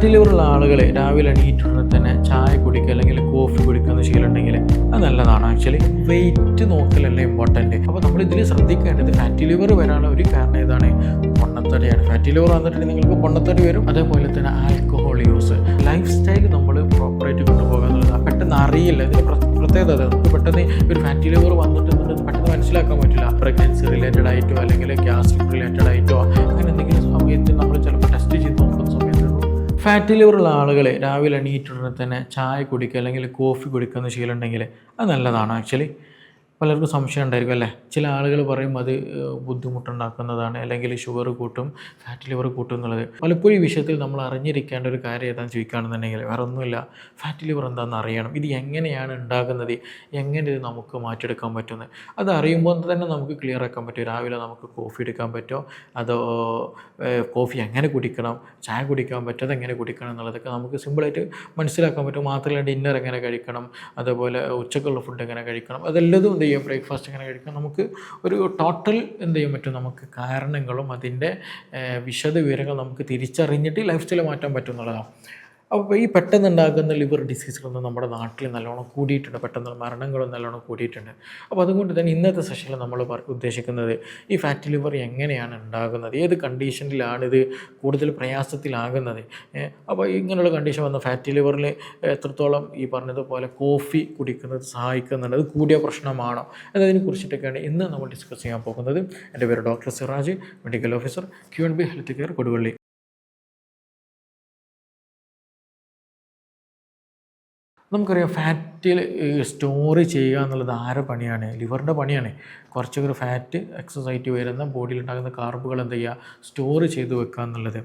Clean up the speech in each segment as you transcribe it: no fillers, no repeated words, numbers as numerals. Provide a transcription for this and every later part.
Fatty ലിവറുള്ള ആളുകൾ രാവിലെ എണീറ്റുടനെ തന്നെ ചായ കുടിക്കുക അല്ലെങ്കിൽ കോഫി കുടിക്കുന്ന ശീലമുണ്ടെങ്കിൽ അത് നല്ലതാണ്. ആക്ച്വലി വെയിറ്റ് നോക്കലല്ലേ ഇമ്പോർട്ടൻറ്റ്. അപ്പോൾ നമ്മൾ ഇതിൽ ശ്രദ്ധിക്കേണ്ടത് ഫാറ്റി ലിവർ വരാനുള്ള ഒരു കാരണം ഏതാണ്? പൊണ്ണത്തടിയാണ്. ഫാറ്റി ലിവർ വന്നിട്ടുണ്ടെങ്കിൽ നിങ്ങൾക്ക് പൊണ്ണത്തടി വരും. അതേപോലെ തന്നെ ആൽക്കഹോൾ യൂസ്, ലൈഫ് സ്റ്റൈൽ നമ്മൾ പ്രോപ്പറായിട്ട് കൊണ്ടുപോകുക എന്നുള്ളത് പെട്ടെന്ന് അറിയില്ല. ഇതിന് പ്രത്യേകത അതെ, നമുക്ക് പെട്ടെന്ന് ഒരു ഫാറ്റി ലിവർ വന്നിട്ടുണ്ടെന്ന് പെട്ടെന്ന് മനസ്സിലാക്കാൻ പറ്റില്ല. പ്രഗ്നൻസി റിലേറ്റഡ് ആയിട്ടോ അല്ലെങ്കിൽ ഗ്യാസ്ട്രിക് റിലേറ്റഡ് ആയിട്ടോ അങ്ങനെ എന്തെങ്കിലും സമയത്ത് നമ്മൾ ചിലപ്പോൾ ടെസ്റ്റ് ചെയ്ത് നോക്കുന്ന സമയത്ത് ഫാറ്റി ലിവറുള്ള ആളുകൾ രാവിലെ എണീറ്റുടനെ തന്നെ ചായ കുടിക്കുക അല്ലെങ്കിൽ കോഫി കുടിക്കുന്ന ശീലമുണ്ടെങ്കിൽ അത് നല്ലതാണ്. ആക്ച്വലി പലർക്കും സംശയം ഉണ്ടായിരിക്കും അല്ലേ. ചില ആളുകൾ പറയും അത് ബുദ്ധിമുട്ടുണ്ടാക്കുന്നതാണ് അല്ലെങ്കിൽ ഷുഗർ കൂട്ടും, ഫാറ്റ് ലിവർ കൂട്ടും എന്നുള്ളത്. പലപ്പോഴും ഈ വിഷയത്തിൽ നമ്മൾ അറിഞ്ഞിരിക്കേണ്ട ഒരു കാര്യം ഏതാണെന്ന് ചോദിക്കുകയാണെന്നുണ്ടെങ്കിൽ വേറെ ഒന്നുമില്ല, ഫാറ്റ് ലിവർ എന്താണെന്ന് അറിയണം. ഇത് എങ്ങനെയാണ് ഉണ്ടാകുന്നത്, എങ്ങനെ ഇത് നമുക്ക് മാറ്റിയെടുക്കാൻ പറ്റുന്നത്, അത് അറിയുമ്പോൾ തന്നെ നമുക്ക് ക്ലിയർ ആക്കാൻ പറ്റും. രാവിലെ നമുക്ക് കോഫി എടുക്കാൻ പറ്റുമോ, അതോ കോഫി എങ്ങനെ കുടിക്കണം, ചായ കുടിക്കാൻ പറ്റുമോ, എങ്ങനെ കുടിക്കണം എന്നുള്ളതൊക്കെ നമുക്ക് സിമ്പിളായിട്ട് മനസ്സിലാക്കാൻ പറ്റും. മാത്രമല്ല ഡിന്നർ എങ്ങനെ കഴിക്കണം, അതേപോലെ ഉച്ചക്കുള്ള ഫുഡ് എങ്ങനെ കഴിക്കണം, അതെല്ലതും ബ്രേക്ക്ഫാസ്റ്റ് എങ്ങനെ കഴിക്കാം, നമുക്ക് ഒരു ടോട്ടൽ എന്ത് ചെയ്യാൻ പറ്റും, നമുക്ക് കാരണങ്ങളും അതിൻ്റെ വിശദ വിവരങ്ങൾ നമുക്ക് തിരിച്ചറിഞ്ഞിട്ട് ലൈഫ് സ്റ്റൈൽ മാറ്റാൻ പറ്റും എന്നുള്ളതാണ്. അപ്പോൾ ഈ പെട്ടെന്നുണ്ടാകുന്ന ലിവർ ഡിസീസുകളൊന്നും നമ്മുടെ നാട്ടിൽ നല്ലോണം കൂടിയിട്ടുണ്ട്, പെട്ടെന്ന് മരണങ്ങളും നല്ലോണം കൂടിയിട്ടുണ്ട്. അപ്പോൾ അതുകൊണ്ട് തന്നെ ഇന്നത്തെ സെഷനിൽ നമ്മൾ ഉദ്ദേശിക്കുന്നത് ഈ ഫാറ്റി ലിവർ എങ്ങനെയാണ് ഉണ്ടാകുന്നത്, ഏത് കണ്ടീഷനിലാണ് ഇത് കൂടുതൽ പ്രയാസത്തിലാകുന്നത്. അപ്പോൾ ഇങ്ങനെയുള്ള കണ്ടീഷൻ വന്ന ഫാറ്റി ലിവറിൽ എത്രത്തോളം ഈ പറഞ്ഞതുപോലെ കോഫി കുടിക്കുന്നത് സഹായിക്കുന്നുണ്ട്, അത് കൂടിയ പ്രശ്നമാണോ എന്നതിനെ കുറിച്ചിട്ടൊക്കെയാണ് ഇന്ന് നമ്മൾ ഡിസ്കസ് ചെയ്യാൻ പോകുന്നത്. എൻ്റെ പേര് doctor Siraj, medical officer, QNB health care, Koduvally. നമുക്കറിയാം ഫാറ്റിൽ സ്റ്റോർ ചെയ്യുക എന്നുള്ളത് ആരുടെ പണിയാണ്? ലിവറിൻ്റെ പണിയാണ്. കുറച്ചൊരു ഫാറ്റ് എക്സസൈറ്റ് വരുന്ന ബോഡിയിൽ ഉണ്ടാകുന്ന കാർബുകൾ എന്ത് ചെയ്യുക, സ്റ്റോർ ചെയ്ത് വെക്കുക എന്നുള്ളത്.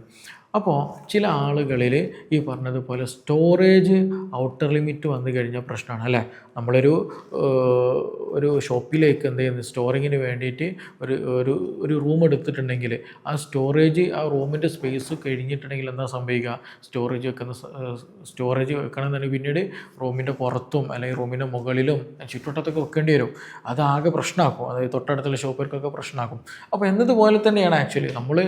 അപ്പോൾ ചില ആളുകളിൽ ഈ പറഞ്ഞതുപോലെ സ്റ്റോറേജ് ഔട്ടർ ലിമിറ്റ് വന്നു കഴിഞ്ഞാൽ പ്രശ്നമാണ് അല്ലേ. നമ്മളൊരു ഷോപ്പിലേക്ക് എന്ത് ചെയ്യുന്നത്, സ്റ്റോറിങ്ങിന് വേണ്ടിയിട്ട് ഒരു റൂം എടുത്തിട്ടുണ്ടെങ്കിൽ ആ സ്റ്റോറേജ്, ആ റൂമിൻ്റെ സ്പേസ് കഴിഞ്ഞിട്ടുണ്ടെങ്കിൽ എന്താ സംഭവിക്കുക, സ്റ്റോറേജ് വെക്കണമെന്നുണ്ടെങ്കിൽ പിന്നീട് റൂമിൻ്റെ പുറത്തും അല്ലെങ്കിൽ റൂമിൻ്റെ മുകളിലും ചുറ്റുവട്ടത്തൊക്കെ വെക്കേണ്ടി വരും. അതാകെ പ്രശ്നമാക്കും, അതായത് തൊട്ടടുത്തുള്ള ഷോപ്പുകൾക്കൊക്കെ പ്രശ്നമാക്കും. അപ്പോൾ എന്നതുപോലെ തന്നെയാണ് ആക്ച്വലി നമ്മൾ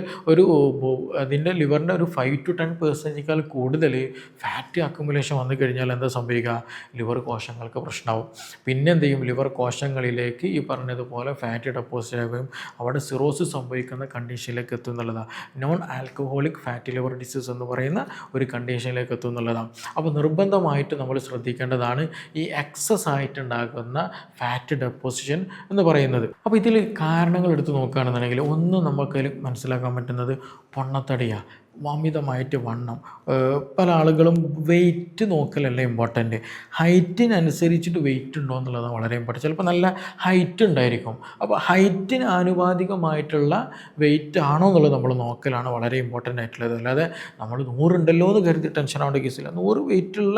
അതിൻ്റെ ലിവറിൻ്റെ ഒരു 5 to 10% കൂടുതൽ ഫാറ്റ് അക്യുമുലേഷൻ വന്നു കഴിഞ്ഞാൽ എന്താ സംഭവിക്കുക, ലിവർ കോശങ്ങൾക്ക് പ്രശ്നമാവും. പിന്നെ എന്ത് ചെയ്യും, ലിവർ കോശങ്ങളിലേക്ക് ഈ പറഞ്ഞതുപോലെ ഫാറ്റ് ഡെപ്പോസിറ്റ് ആകുകയും അവിടെ സിറോസിസ് സംഭവിക്കുന്ന കണ്ടീഷനിലേക്ക് എത്തും എന്നുള്ളതാണ്. Non alcoholic fatty liver disease എന്ന് പറയുന്ന ഒരു കണ്ടീഷനിലേക്ക് എത്തും എന്നുള്ളതാണ്. അപ്പോൾ നിർബന്ധമായിട്ട് നമ്മൾ ശ്രദ്ധിക്കേണ്ടതാണ് ഈ എക്സസ് ആയിട്ടുണ്ടാകുന്ന ഫാറ്റ് ഡെപ്പോസിഷൻ എന്ന് പറയുന്നത്. അപ്പോൾ ഇതിൽ കാരണങ്ങൾ എടുത്ത് നോക്കുകയാണെന്നുണ്ടെങ്കിൽ ഒന്ന് നമുക്ക് മനസ്സിലാക്കാൻ പറ്റുന്നത് പൊണ്ണത്തടിയാണ്, അമിതമായിട്ട് വണ്ണം. പല ആളുകളും വെയിറ്റ് നോക്കലല്ല ഇമ്പോർട്ടൻറ്റ്, ഹൈറ്റിനനുസരിച്ചിട്ട് വെയിറ്റ് ഉണ്ടോ എന്നുള്ളതാണ് വളരെ ഇമ്പോർട്ടൻറ്റ്. ചിലപ്പോൾ നല്ല ഹൈറ്റ് ഉണ്ടായിരിക്കും, അപ്പോൾ ഹൈറ്റിന് ആനുപാതികമായിട്ടുള്ള വെയിറ്റ് ആണോ എന്നുള്ളത് നമ്മൾ നോക്കലാണ് വളരെ ഇമ്പോർട്ടൻ്റ് ആയിട്ടുള്ളത്. അല്ലാതെ നമ്മൾ 100 ഉണ്ടല്ലോ എന്ന് കരുതി ടെൻഷൻ ആവേണ്ട കേസില്ല. 100 വെയിറ്റുള്ള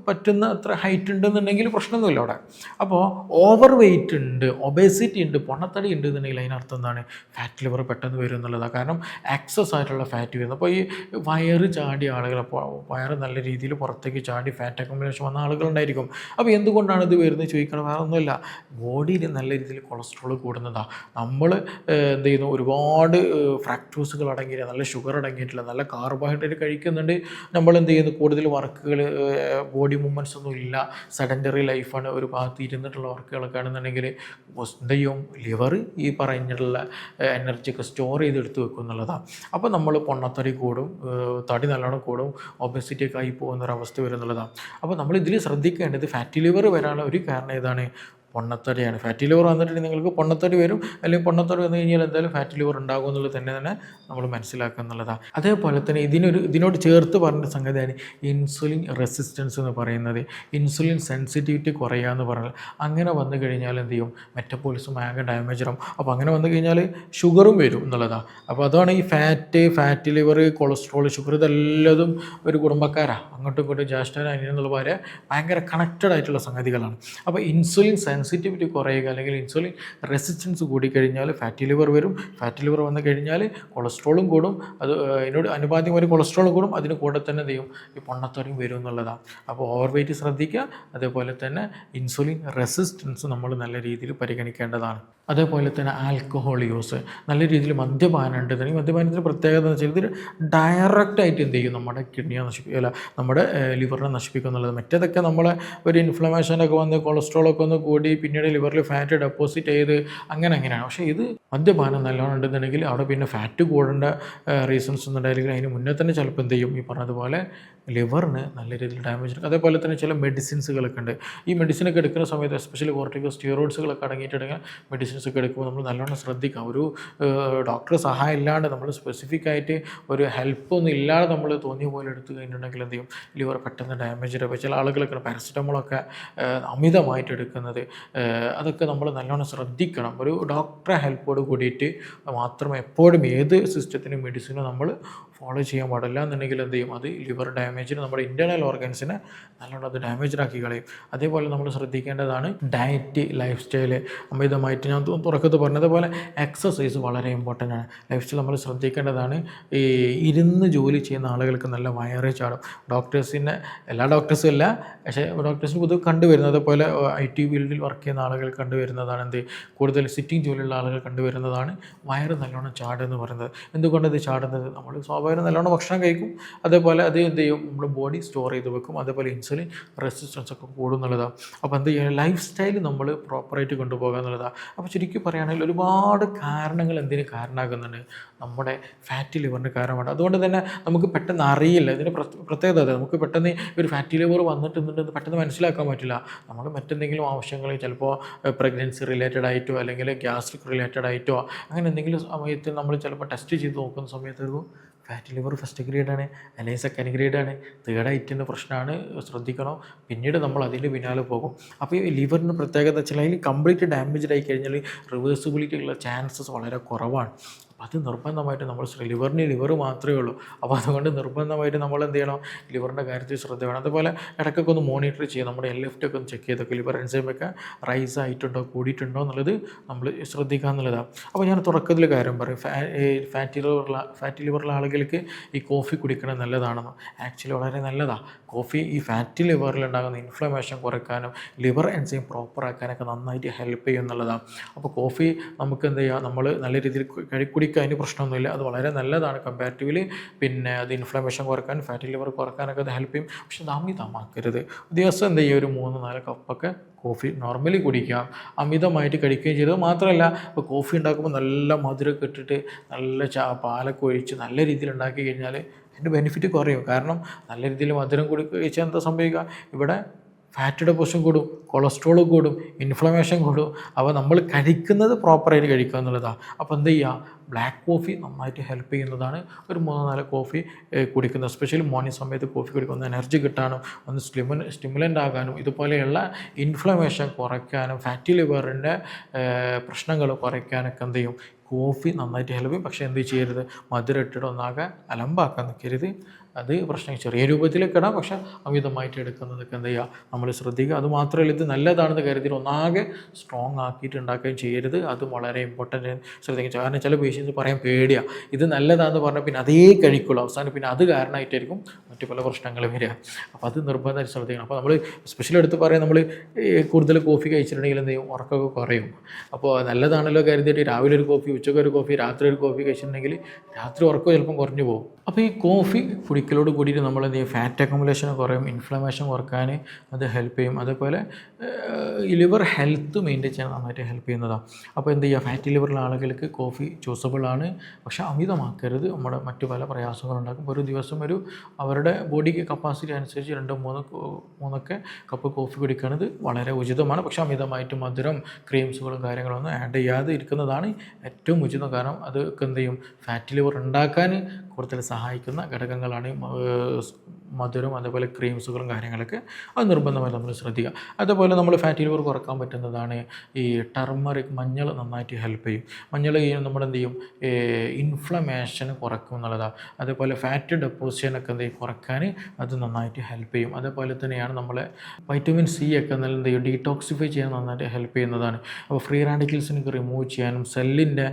പറ്റുന്ന അത്ര ഹൈറ്റ് ഉണ്ടെന്നുണ്ടെങ്കിൽ പ്രശ്നമൊന്നുമില്ല അവിടെ. അപ്പോൾ ഓവർ വെയിറ്റ് ഉണ്ട്, ഒബേസിറ്റി ഉണ്ട്, പൊണ്ണത്തടി ഉണ്ട് എന്നുണ്ടെങ്കിൽ അതിനർത്ഥം എന്താണ്, ഫാറ്റ് ലിവർ പെട്ടെന്ന് വരും എന്നുള്ളതാണ്. കാരണം എക്സസ് ആയിട്ടുള്ള ഫാറ്റ് വരുന്നു. അപ്പോൾ ഈ വയറ് ചാടിയ ആളുകൾ, അപ്പോൾ വയറ് നല്ല രീതിയിൽ പുറത്തേക്ക് ചാടി ഫാറ്റ് അക്യുമുലേഷൻ വന്ന ആളുകളുണ്ടായിരിക്കും. അപ്പോൾ എന്തുകൊണ്ടാണ് ഇത് വരുന്നത് ചോദിക്കണം, വേറെ ഒന്നുമില്ല, ബോഡിയിൽ നല്ല രീതിയിൽ കൊളസ്ട്രോൾ കൂടുന്നതാണ്. നമ്മൾ എന്ത് ചെയ്യുന്നു, ഒരുപാട് ഫ്രാക്ടോസുകൾ അടങ്ങിയില്ല, നല്ല ഷുഗർ അടങ്ങിയിട്ടില്ല, നല്ല കാർബോഹൈഡ്രേറ്റ് കഴിക്കുന്നുണ്ട്. നമ്മൾ എന്ത് ചെയ്യുന്നു, കൂടുതൽ വർക്കുകൾ, ബോഡി മൂവ്മെൻറ്റ്സ് ഒന്നും ഇല്ല, സെഡൻറ്ററി ലൈഫാണ്, ഒരു ഭാഗത്ത് ഇരുന്നിട്ടുള്ള വർക്കുകളൊക്കെ ആണെന്നുണ്ടെങ്കിൽ എന്ത് ചെയ്യും, ലിവർ ഈ പറഞ്ഞിട്ടുള്ള എനർജിയൊക്കെ സ്റ്റോർ ചെയ്തെടുത്ത് വെക്കും എന്നുള്ളതാണ്. അപ്പോൾ നമ്മൾ പൊണ്ണത്തടി കൂടും, തടി നല്ലോണം കൂടും, ഒബേസിറ്റിയൊക്കെ ആയി പോകുന്നൊരവസ്ഥ വരും എന്നുള്ളതാണ്. അപ്പോൾ നമ്മൾ ഇതിൽ ശ്രദ്ധിക്കേണ്ടത് ഫാറ്റി ലിവർ വരാനുള്ള ഒരു കാരണം ഏതാണ്, പൊണ്ണത്തടിയാണ്. ഫാറ്റി ലിവർ വന്നിട്ടുണ്ടെങ്കിൽ നിങ്ങൾക്ക് പൊണ്ണത്തടി വരും, അല്ലെങ്കിൽ പൊണ്ണത്തടി വന്നു കഴിഞ്ഞാൽ എന്തായാലും ഫാറ്റി ലിവർ ഉണ്ടാകും എന്നുള്ളത് തന്നെ നമ്മൾ മനസ്സിലാക്കുക എന്നുള്ളതാണ്. അതേപോലെ തന്നെ ഇതിനോട് ചേർത്ത് പറഞ്ഞ സംഗതിയാണ് ഇൻസുലിൻ റെസിസ്റ്റൻസ് എന്ന് പറയുന്നത്. ഇൻസുലിൻ സെൻസിറ്റിവിറ്റി കുറയുക എന്ന് പറഞ്ഞാൽ അങ്ങനെ വന്നു കഴിഞ്ഞാൽ എന്ത് ചെയ്യും, മെറ്റബോളിസം ആകെ ഡാമേജ് ആകും. അപ്പോൾ അങ്ങനെ വന്നു കഴിഞ്ഞാൽ ഷുഗറും വരും എന്നുള്ളതാണ്. അപ്പോൾ അതാണ് ഈ ഫാറ്റി ലിവർ, കൊളസ്ട്രോൾ, ഷുഗർ ഇതെല്ലതും ഒരു കുടുംബക്കാരാണ്, അങ്ങോട്ടും ഇങ്ങോട്ടും ജ്യേഷ്ഠന എന്നുള്ള പോലെ ഭയങ്കര കണക്റ്റഡ് ആയിട്ടുള്ള സംഗതികളാണ്. അപ്പോൾ ഇൻസുലിൻ സെൻസിറ്റിവിറ്റി കുറയുക അല്ലെങ്കിൽ ഇൻസുലിൻ റെസിസ്റ്റൻസ് കൂടിക്കഴിഞ്ഞാൽ ഫാറ്റി ലിവർ വരും. ഫാറ്റി ലിവർ വന്നു കഴിഞ്ഞാൽ കൊളസ്ട്രോളും കൂടും. അത് അതിനോട് അനുപാതികമായി കൊളസ്ട്രോൾ കൂടും. അതിന് കൂടെ തന്നെ എന്ത് ചെയ്യും, ഈ പൊണ്ണത്തടിയും വരും എന്നുള്ളതാണ്. അപ്പോൾ ഓവർ വെയിറ്റ് ശ്രദ്ധിക്കുക. അതേപോലെ തന്നെ ഇൻസുലിൻ റെസിസ്റ്റൻസ് നമ്മൾ നല്ല രീതിയിൽ പരിഗണിക്കേണ്ടതാണ്. അതേപോലെ തന്നെ ആൽക്കഹോൾ യൂസ്, നല്ല രീതിയിൽ മദ്യപാനം ഉണ്ടെന്നുണ്ടെങ്കിൽ മദ്യപാനത്തിന് പ്രത്യേകത എന്ന് വെച്ചാൽ ഇത് ഡയറക്റ്റായിട്ട് എന്ത് ചെയ്യും, നമ്മുടെ കിഡ്നിയെ അല്ല നമ്മുടെ ലിവറിനെ നശിപ്പിക്കും എന്നുള്ളത്. മറ്റേതൊക്കെ നമ്മളെ ഒരു ഇൻഫ്ലമേഷനൊക്കെ വന്ന് കൊളസ്ട്രോളൊക്കെ ഒന്ന് കൂടി പിന്നീട് ലിവറിൽ ഫാറ്റ് ഡെപ്പോസിറ്റ് ചെയ്ത് അങ്ങനെയാണ്. പക്ഷേ ഇത് മദ്യപാനം നല്ലോണം ഉണ്ടെന്നുണ്ടെങ്കിൽ അവിടെ പിന്നെ ഫാറ്റ് കൂടേണ്ട റീസൺസ് ഒന്നും ഉണ്ടായിരിക്കും. അതിന് മുന്നേ തന്നെ ചിലപ്പോൾ എന്ത് ചെയ്യും, ഈ പറഞ്ഞതുപോലെ ലിവറിന് നല്ല രീതിയിൽ ഡാമേജ് ഉണ്ട്. അതേപോലെ തന്നെ ചില മെഡിസിൻസുകളൊക്കെ ഉണ്ട്. ഈ മെഡിസിനൊക്കെ എടുക്കുന്ന സമയത്ത് എസ്പെഷ്യലി കോർട്ടിക്കോ സ്റ്റിറോയിഡ്സുകളൊക്കെ അടങ്ങിയിട്ടുണ്ടെങ്കിൽ മെഡിസിൻസ് ഒക്കെ എടുക്കുമ്പോൾ നമ്മൾ നല്ലോണം ശ്രദ്ധിക്കാം. ഒരു ഡോക്ടർ സഹായം ഇല്ലാണ്ട് നമ്മൾ സ്പെസിഫിക് ആയിട്ട് ഒരു ഹെൽപ്പൊന്നും ഇല്ലാതെ നമ്മൾ തോന്നിയ പോലെ എടുത്തു കഴിഞ്ഞിട്ടുണ്ടെങ്കിൽ എന്ത് ചെയ്യും, ലിവർ പെട്ടെന്ന് ഡാമേജ് ആവും. ചില ആളുകളൊക്കെ പാരസെറ്റമോളൊക്കെ അമിതമായിട്ട് എടുക്കുന്നത്, അതൊക്കെ നമ്മൾ നല്ലോണം ശ്രദ്ധിക്കണം. ഒരു ഡോക്ടറെ ഹെൽപ്പോട് കൂടിയിട്ട് മാത്രമേ എപ്പോഴും ഏത് സിസ്റ്റത്തിനും മെഡിസിനും നമ്മൾ ഫോളോ ചെയ്യാൻ പാടില്ല. എന്നുണ്ടെങ്കിൽ എന്ത് ചെയ്യും, അത് ലിവർ ഡാമേജിന് നമ്മുടെ ഇൻറ്റേർണൽ ഓർഗൻസിനെ നല്ലോണം അത് ഡാമേജാക്കി കളയും. അതേപോലെ നമ്മൾ ശ്രദ്ധിക്കേണ്ടതാണ് ഡയറ്റ്, ലൈഫ് സ്റ്റൈല്. അമിതമായിട്ട് ഞാൻ തുറക്കത്ത് പറഞ്ഞതുപോലെ എക്സസൈസ് വളരെ ഇമ്പോർട്ടൻ്റ് ആണ്. ലൈഫ് സ്റ്റൈൽ നമ്മൾ ശ്രദ്ധിക്കേണ്ടതാണ്. ഈ ഇരുന്ന് ജോലി ചെയ്യുന്ന ആളുകൾക്ക് നല്ല വയറ് ചാടും. ഡോക്ടേഴ്സിൻ്റെ എല്ലാ ഡോക്ടേഴ്സും ഇല്ല, പക്ഷേ ഡോക്ടേഴ്സിന് പൊതുവെ കണ്ടുവരുന്നത്, അതുപോലെ IT ഫീൽഡിൽ വർക്ക് ചെയ്യുന്ന ആളുകൾ കണ്ടുവരുന്നതാണ് എന്ത്, കൂടുതൽ സിറ്റിംഗ് ജോലിയുള്ള ആളുകൾ കണ്ടുവരുന്നതാണ് വയറ് നല്ലോണം ചാടുമെന്ന് പറയുന്നത്. എന്തുകൊണ്ട് ഇത് ചാടുന്നത്, നമ്മൾ സ്വാഭാവികം നല്ലോണം ഭക്ഷണം കഴിക്കും, അതേപോലെ അത് എന്ത് ചെയ്യും, നമ്മുടെ ബോഡി സ്റ്റോർ ചെയ്ത് വെക്കും, അതേപോലെ ഇൻസുലിൻ റെസിസ്റ്റൻസ് ഒക്കെ കൂടും എന്നുള്ളതാണ്. അപ്പോൾ എന്ത് ചെയ്യുക, ലൈഫ് സ്റ്റൈൽ നമ്മൾ പ്രോപ്പറായിട്ട് കൊണ്ടുപോകുക എന്നുള്ളതാണ്. അപ്പോൾ ശരിക്കും പറയുകയാണെങ്കിൽ ഒരുപാട് കാരണങ്ങൾ എന്തിന് കാരണമാകുന്നുണ്ട്, നമ്മുടെ ഫാറ്റി ലിവറിന് കാരണമാണ്. അതുകൊണ്ട് തന്നെ നമുക്ക് പെട്ടെന്ന് അറിയില്ല ഇതിന് പ്രത്യേകത. നമുക്ക് പെട്ടെന്ന് ഒരു ഫാറ്റി ലിവർ വന്നിട്ടുണ്ടെന്ന് പെട്ടെന്ന് മനസ്സിലാക്കാൻ പറ്റില്ല. നമ്മൾ മറ്റെന്തെങ്കിലും ആവശ്യങ്ങൾ, ചിലപ്പോൾ പ്രഗ്നൻസി റിലേറ്റഡ് ആയിട്ടോ അല്ലെങ്കിൽ ഗ്യാസ്ട്രിക് റിലേറ്റഡ് ആയിട്ടോ അങ്ങനെ എന്തെങ്കിലും സമയത്ത് നമ്മൾ ചിലപ്പോൾ ടെസ്റ്റ് ചെയ്ത് നോക്കുന്ന സമയത്ത് ഫാറ്റി ലിവർ ഫസ്റ്റ് ഗ്രേഡാണ് അല്ലെങ്കിൽ സെക്കൻഡ് ഗ്രേഡാണ്, തേർഡ് ഐറ്റിൻ്റെ പ്രശ്നമാണ്, ശ്രദ്ധിക്കണം. പിന്നീട് നമ്മൾ അതിൻ്റെ പിന്നാലെ പോകും. അപ്പോൾ ഈ ലിവറിന് പ്രത്യേകത വെച്ചാൽ അതിൽ കംപ്ലീറ്റ് ഡാമേജ്ഡ് ആയി കഴിഞ്ഞാൽ റിവേഴ്സിബിലിറ്റി ഉള്ള ചാൻസസ് വളരെ കുറവാണ്. അപ്പോൾ അത് നിർബന്ധമായിട്ട് നമ്മൾ ലിവറിന് ലിവർ മാത്രമേ ഉള്ളൂ. അപ്പോൾ അതുകൊണ്ട് നിർബന്ധമായിട്ട് നമ്മൾ എന്ത് ചെയ്യണം, ലിവറിൻ്റെ കാര്യത്തിൽ ശ്രദ്ധ വേണം. അതുപോലെ ഇടയ്ക്കൊക്കെ ഒന്ന് മോണിറ്റർ ചെയ്യുക, നമ്മുടെ LFT ഒക്കെ ഒന്ന് ചെക്ക് ചെയ്തൊക്കെ ലിവർ എൻസൈമൊക്കെ റൈസ് ആയിട്ടുണ്ടോ കൂടിയിട്ടുണ്ടോ എന്നുള്ളത് നമ്മൾ ശ്രദ്ധിക്കുക എന്നുള്ളതാണ്. അപ്പോൾ ഞാൻ തുടക്കത്തിൽ കാര്യം പറയും, ഫാറ്റി ലിവറുള്ള ആളുകൾക്ക് ഈ കോഫി കുടിക്കുന്നത് നല്ലതാണെന്ന്. ആക്ച്വലി വളരെ നല്ലതാണ്. കോഫി ഈ ഫാറ്റി ലിവറിലുണ്ടാകുന്ന ഇൻഫ്ലമേഷൻ കുറയ്ക്കാനും ലിവർ എൻസൈം പ്രോപ്പറാക്കാനൊക്കെ നന്നായിട്ട് ഹെൽപ്പ് ചെയ്യും എന്നുള്ളതാണ്. അപ്പോൾ കോഫി നമുക്ക് എന്ത് ചെയ്യുക, നമ്മൾ നല്ല രീതിയിൽ കുടിക്കുക, അതിന് പ്രശ്നമൊന്നുമില്ല, അത് വളരെ നല്ലതാണ് കമ്പാരിറ്റീവ്ലി. പിന്നെ അത് ഇൻഫ്ലമേഷൻ കുറയ്ക്കാൻ, ഫാറ്റി ലിവർ കുറയ്ക്കാനൊക്കെ അത് ഹെൽപ്പ് ചെയ്യും. പക്ഷെ അത് അമിതമാക്കരുത്. ദിവസം എന്ത് ചെയ്യുക, ഒരു 3-4 കപ്പൊക്കെ കോഫി നോർമലി കുടിക്കാം, അമിതമായിട്ട് കഴിക്കുകയും ചെയ്തത് മാത്രമല്ല. ഇപ്പോൾ കോഫി ഉണ്ടാക്കുമ്പോൾ നല്ല മധുരമൊക്കെ ഇട്ടിട്ട് നല്ല പാലൊക്കെ ഒഴിച്ച് നല്ല രീതിയിൽ ഉണ്ടാക്കി കഴിഞ്ഞാൽ അതിൻ്റെ ബെനിഫിറ്റ് കുറയും. കാരണം നല്ല രീതിയിൽ മധുരം കഴിച്ചാൽ എന്താ സംഭവിക്കുക, ഇവിടെ ഫാറ്റ് ഡെപ്പോസിഷൻ കൂടും, കൊളസ്ട്രോൾ കൂടും, ഇൻഫ്ലമേഷൻ കൂടും. അപ്പോൾ നമ്മൾ കഴിക്കുന്നത് പ്രോപ്പറായിട്ട് കഴിക്കുക എന്നുള്ളതാണ്. അപ്പോൾ എന്ത് ചെയ്യുക, ബ്ലാക്ക് കോഫി നന്നായിട്ട് ഹെൽപ്പ് ചെയ്യുന്നതാണ്. ഒരു 3-4 കോഫി കുടിക്കുന്നത്, എസ്പെഷ്യലി മോർണിംഗ് സമയത്ത് കോഫി കുടിക്കുന്ന എനർജി കിട്ടാനും ഒന്ന് സ്റ്റിമുലൻ്റ് ആകാനും ഇതുപോലെയുള്ള ഇൻഫ്ലമേഷൻ കുറയ്ക്കാനും ഫാറ്റി ലിവറിൻ്റെ പ്രശ്നങ്ങൾ കുറയ്ക്കാനൊക്കെ എന്ത് ചെയ്യും, കോഫി നന്നായിട്ട് ഹെൽപ്പ് ചെയ്യും. പക്ഷേ എന്ത് ചെയ്യരുത്, മധുരം ഇട്ടിട്ട് ഒന്നാകെ അലമ്പാക്കാൻ നിൽക്കരുത്. അത് പ്രശ്നം ചെറിയ രൂപത്തിലൊക്കെ ഇടാം, പക്ഷേ അമിതമായിട്ട് എടുക്കുന്നതൊക്കെ എന്ത് ചെയ്യുക, നമ്മൾ ശ്രദ്ധിക്കുക. അതുമാത്രമല്ല, ഇത് നല്ലതാണെന്ന് കരുതി ഒന്നാകെ സ്ട്രോങ് ആക്കിയിട്ട് ഉണ്ടാക്കുകയും ചെയ്യരുത്. അത് വളരെ ഇമ്പോർട്ടൻ്റ് ശ്രദ്ധിക്കുക. കാരണം ചില പേഷ്യൻസ് പറയാൻ പേടിയാണ്, ഇത് നല്ലതാണെന്ന് പറഞ്ഞാൽ പിന്നെ അതേ കഴിക്കുള്ളൂ, അവസാനം പിന്നെ അത് കാരണമായിട്ടായിരിക്കും മറ്റു പല പ്രശ്നങ്ങളും വരിക. അപ്പോൾ അത് നിർബന്ധമായിട്ട് ശ്രദ്ധിക്കണം. അപ്പോൾ നമ്മൾ സ്പെഷ്യൽ എടുത്ത് പറയാം, നമ്മൾ കൂടുതൽ കോഫി കഴിച്ചിട്ടുണ്ടെങ്കിൽ എന്ത് ചെയ്യും, ഉറക്കമൊക്കെ കുറയും. അപ്പോൾ നല്ലതാണല്ലോ കരുതിയിട്ട് രാവിലെ ഒരു കോഫി, ഉച്ചയ്ക്ക് ഒരു കോഫി, രാത്രി ഒരു കോഫി കഴിച്ചിട്ടുണ്ടെങ്കിൽ രാത്രി ഉറക്കം ചിലപ്പം കുറഞ്ഞു പോകും. അപ്പോൾ ഈ കോഫി കുടിക്കലോട് കൂടിയിട്ട് നമ്മൾ എന്ത് ചെയ്യും, ഫാറ്റ് അക്കമുലേഷൻ കുറയും, ഇൻഫ്ലമേഷൻ കുറക്കാൻ അത് ഹെൽപ്പ് ചെയ്യും. അതേപോലെ ലിവർ ഹെൽത്ത് മെയിൻറ്റെയിൻ ചെയ്യാൻ നന്നായിട്ട് ഹെൽപ്പ് ചെയ്യുന്നതാണ്. അപ്പോൾ എന്ത് ചെയ്യുക, ഫാറ്റി ലിവറുള്ള ആളുകൾക്ക് കോഫി ചൂസബിളാണ്, പക്ഷേ അമിതമാക്കരുത്, നമ്മുടെ മറ്റു പല പ്രയാസങ്ങളുണ്ടാക്കും. ഒരു ദിവസം അവരുടെ ബോഡിക്ക് കപ്പാസിറ്റി അനുസരിച്ച് 2-3 കപ്പ് കോഫി കുടിക്കുന്നത് വളരെ ഉചിതമാണ്. പക്ഷേ അമിതമായിട്ട് മധുരം, ക്രീംസുകളും കാര്യങ്ങളൊന്നും ആഡ് ചെയ്യാതെ ഇരിക്കുന്നതാണ് ഏറ്റവും ഉചിതം. കാരണം അതൊക്കെ എന്ത് ചെയ്യും, ഫാറ്റി ലിവർ ഉണ്ടാക്കാൻ കൂടുതൽ സഹായിക്കുന്ന ഘടകങ്ങളാണ് മധുരം അതേപോലെ ക്രീംസുകളും കാര്യങ്ങളൊക്കെ അത് നിർബന്ധമായി നമ്മൾ ശ്രദ്ധിക്കുക. അതേപോലെ നമ്മൾ ഫാറ്റി ലിവർ കുറക്കാൻ പറ്റുന്നതാണ് ഈ ടർമറിക്, മഞ്ഞൾ നന്നായിട്ട് ഹെൽപ്പ് ചെയ്യും. മഞ്ഞൾ നമ്മുടെ എന്ത് ചെയ്യും, ഇൻഫ്ലമേഷൻ കുറക്കും എന്നുള്ളതാണ്. അതേപോലെ ഫാറ്റ് ഡെപ്പോസിഷനൊക്കെ എന്ത് ചെയ്യും, കുറക്കാൻ അത് നന്നായിട്ട് ഹെൽപ്പ് ചെയ്യും. അതേപോലെ തന്നെയാണ് നമ്മളെ വൈറ്റമിൻ സി ഒക്കെ എന്ത് ചെയ്യും, ഡീടോക്സിഫൈ ചെയ്യാൻ നന്നായിട്ട് ഹെൽപ്പ് ചെയ്യുന്നതാണ്. അപ്പോൾ ഫ്രീ റാഡിക്കൽസിനൊക്കെ റിമൂവ് ചെയ്യാനും സെല്ലിൻ്റെ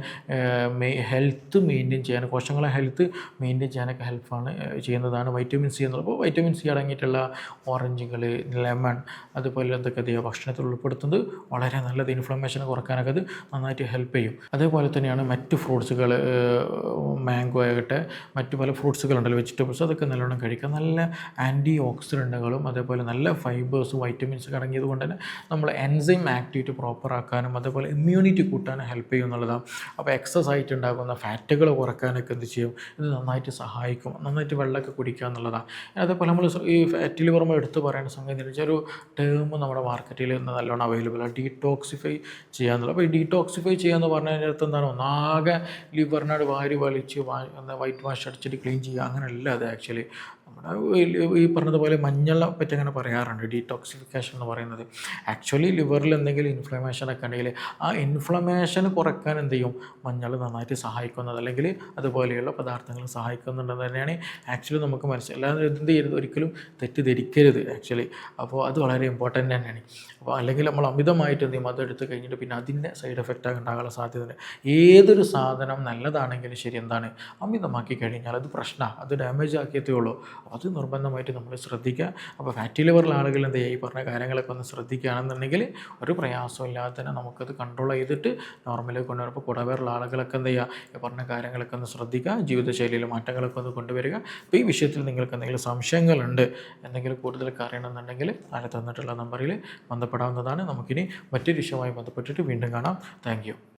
ഹെൽത്ത് മെയിൻറ്റെയിൻ ചെയ്യാനും കോശങ്ങളെ ഹെൽത്ത് മെയിൻറ്റെയിൻ ചെയ്യാനൊക്കെ ഹെൽപ്പാണ് ചെയ്യുന്നതാണ് വൈറ്റമിൻ സി എന്നുള്ളത്. അപ്പോൾ വൈറ്റമിൻ സി അടങ്ങിയിട്ടുള്ള ഓറഞ്ചുകൾ, ലെമൺ അതുപോലെ എന്തൊക്കെ ചെയ്യുക, ഭക്ഷണത്തിൽ ഉൾപ്പെടുത്തുന്നത് വളരെ നല്ലത്. ഇൻഫ്ലമേഷൻ കുറക്കാനൊക്കെ അത് നന്നായിട്ട് ഹെൽപ്പ് ചെയ്യും. അതേപോലെ തന്നെയാണ് മറ്റ് ഫ്രൂട്ട്സുകൾ, മാംഗോ ആകട്ടെ, മറ്റു പല ഫ്രൂട്ട്സുകളുണ്ടല്ലോ, വെജിറ്റബിൾസ്, അതൊക്കെ നല്ലോണം കഴിക്കുക. നല്ല ആൻറ്റി ഓക്സിഡൻറ്റുകളും അതേപോലെ നല്ല ഫൈബേഴ്സും വൈറ്റമിൻസൊക്കെ അടങ്ങിയത് കൊണ്ട് തന്നെ നമ്മൾ എൻസൈം ആക്ടിവിറ്റി പ്രോപ്പറാക്കാനും അതേപോലെ ഇമ്മ്യൂണിറ്റി കൂട്ടാനും ഹെൽപ്പ് ചെയ്യും എന്നുള്ളതാണ്. അപ്പോൾ എക്സസ് ആയിട്ട് ഉണ്ടാകുന്ന ഫാറ്റുകൾ കുറക്കാനൊക്കെ എന്ത് ചെയ്യും, ഇത് നന്നായിട്ട് സഹായിക്കും. നന്നായിട്ട് വെള്ളമൊക്കെ കുടിക്കുക എന്നുള്ളതാണ്. അതേപോലെ നമ്മൾ ഈ ഫാറ്റി ലിവർ എടുത്ത് പറയേണ്ട സംഗതി എന്ന് വെച്ചാൽ ഒരു ടേം നമ്മുടെ മാർക്കറ്റിൽ ഇന്ന് നല്ലോണം അവൈലബിൾ ആണ്, ഡീടോക്സിഫൈ ചെയ്യുക എന്നുള്ളത്. അപ്പോൾ ഈ ഡീടോക്സിഫൈ ചെയ്യുക എന്ന് പറഞ്ഞതിൻ്റെ അടുത്ത് എന്താണ്, ഒന്നാകെ ലിവറിനോട് വാരി വലിച്ച് വൈറ്റ് വാഷ് അടിച്ചിട്ട് ക്ലീൻ ചെയ്യുക, അങ്ങനെയല്ല അത്. ആക്ച്വലി നമ്മുടെ ഈ പറഞ്ഞതുപോലെ മഞ്ഞളെ പറ്റി അങ്ങനെ പറയാറുണ്ട്, ഡീടോക്സിഫിക്കേഷൻ എന്ന് പറയുന്നത്. ആക്ച്വലി ലിവറിൽ എന്തെങ്കിലും ഇൻഫ്ലമേഷനൊക്കെ ഉണ്ടെങ്കിൽ ആ ഇൻഫ്ലമേഷൻ കുറക്കാൻ എന്ത് ചെയ്യും, മഞ്ഞൾ നന്നായിട്ട് സഹായിക്കുന്നത്, അല്ലെങ്കിൽ അതുപോലെയുള്ള പദാർത്ഥങ്ങൾ സഹായിക്കുന്നുണ്ടെന്ന് തന്നെയാണ് ആക്ച്വലി നമുക്ക് മനസ്സിലായി. അല്ലാതെ എന്ത് ചെയ്യരുത്, ഒരിക്കലും തെറ്റിദ്ധരിക്കരുത് ആക്ച്വലി. അപ്പോൾ അത് വളരെ ഇമ്പോർട്ടൻ്റ് തന്നെയാണ്. അപ്പോൾ അല്ലെങ്കിൽ നമ്മൾ അമിതമായിട്ട് എന്ത് ചെയ്യും, അതെടുത്ത് കഴിഞ്ഞിട്ട് പിന്നെ അതിൻ്റെ സൈഡ് എഫക്റ്റ് ഉണ്ടാകാനുള്ള സാധ്യതയുണ്ട്. ഏതൊരു സാധനം നല്ലതാണെങ്കിലും ശരി, എന്താണ്, അമിതമാക്കി കഴിഞ്ഞാൽ അത് പ്രശ്നമാണ്, അത് ഡാമേജ് ആക്കിയതേ ഉള്ളൂ. അത് നിർബന്ധമായിട്ട് നമ്മൾ ശ്രദ്ധിക്കുക. അപ്പോൾ ഫാറ്റി ലിവറുള്ള ആളുകൾ എന്ത് ചെയ്യുക, ഈ പറഞ്ഞ കാര്യങ്ങളൊക്കെ ഒന്ന് ശ്രദ്ധിക്കുകയാണെന്നുണ്ടെങ്കിൽ ഒരു പ്രയാസവും ഇല്ലാതെ തന്നെ നമുക്കത് കൺട്രോൾ ചെയ്തിട്ട് നോർമലിൽ കൊണ്ടുവരും. അപ്പോൾ കുടവേറുള്ള ആളുകളൊക്കെ എന്ത് ചെയ്യുക, ഈ പറഞ്ഞ കാര്യങ്ങളൊക്കെ ഒന്ന് ശ്രദ്ധിക്കുക, ജീവിതശൈലിയിൽ മാറ്റങ്ങളൊക്കെ ഒന്ന് കൊണ്ടുവരിക. അപ്പോൾ ഈ വിഷയത്തിൽ നിങ്ങൾക്ക് എന്തെങ്കിലും സംശയങ്ങളുണ്ട്, എന്തെങ്കിലും കൂടുതലൊക്കെ അറിയണമെന്നുണ്ടെങ്കിൽ താഴെ തന്നിട്ടുള്ള നമ്പറിൽ ബന്ധപ്പെടാവുന്നതാണ്. നമുക്കിനി മറ്റൊരു വിഷയവുമായി ബന്ധപ്പെട്ടിട്ട് വീണ്ടും കാണാം. Thank you.